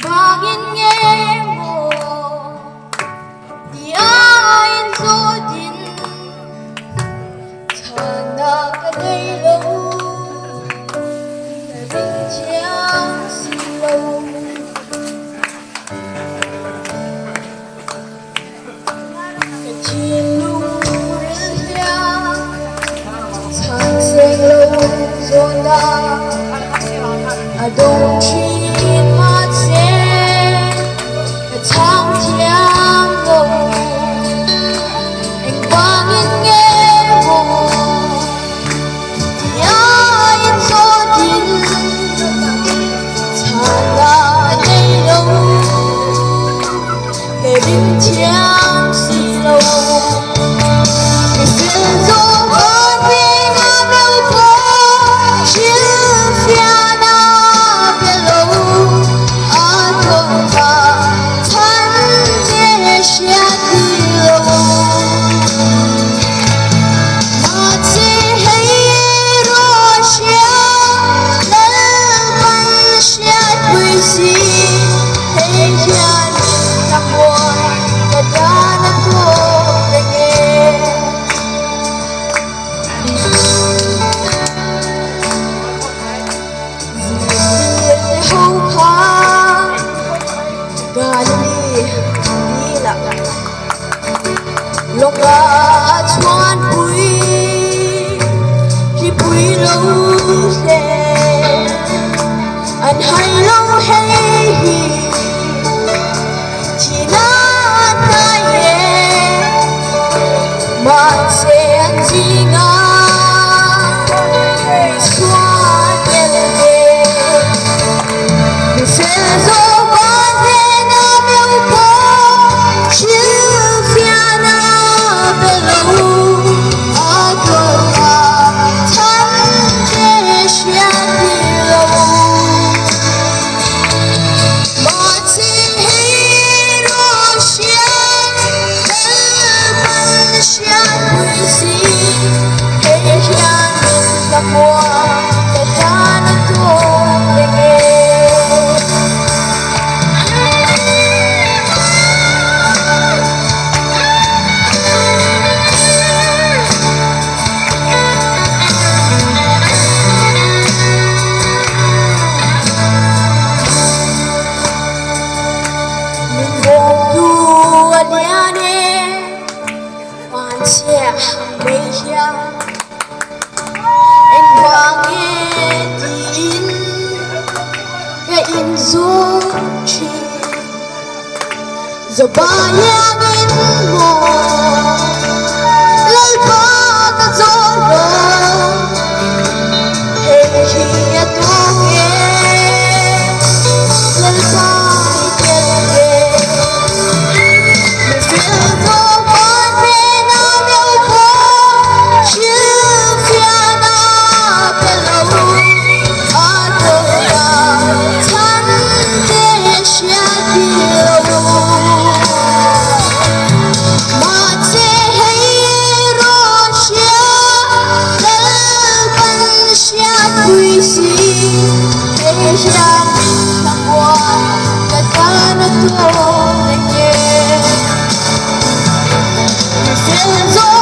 Bangin nghe mùa Di ayin so din Sana ka day lâu Na rin siyang silaw Kachinurin siya Sang seng lâu zona I don't treat myself a thang thiang lâu anh bangin nghe mùa Di ayin so din Sana day lâu để rin thiang si lâu Người xưa dỗ hơn vì ngã béo phố Chiếc phía na béo lâu Ở thôn ta thân dễ xia đi lâu Mà chỉ hay rô xia Lên văn xia quý sĩ Hãy chán nằm buồn Và đã nằm thôn để nghe hâu khá gà đi lạc lòng là choan bụi khi bụi lâu xe anh hay lâu hay chỉ là ta nhẹ mà sẽ anh gì ngã xóa nhẹ nhẹ người sẽ dỗ bán thế na béo bó chiếc phía na béo lâu ở thôn ta thân dễ xia đi lâu mà chỉ hay rô xia lên văn xia quý sĩ hãy chán nằm buồn và đã nằm thôn để nghe Mình buồn thu anh nhớ nè Hoàn xe bây giờ Anh qua nghe tin Cái in dô chi Giờ ba nhang in mồ Lấy ba ta dô lô Hãy khi tôi nghe Lấy ba yên nghe Người sẽ dô bán thế na béo phố Chiếc phía na béo lâu Ở thôn ta thân dễ xia đi lâu Mà chỉ hay rô xia Lên văn xia quý sĩ Hãy chán nằm buồn Và đã nằm thôn để nghe Người sẽ dỗ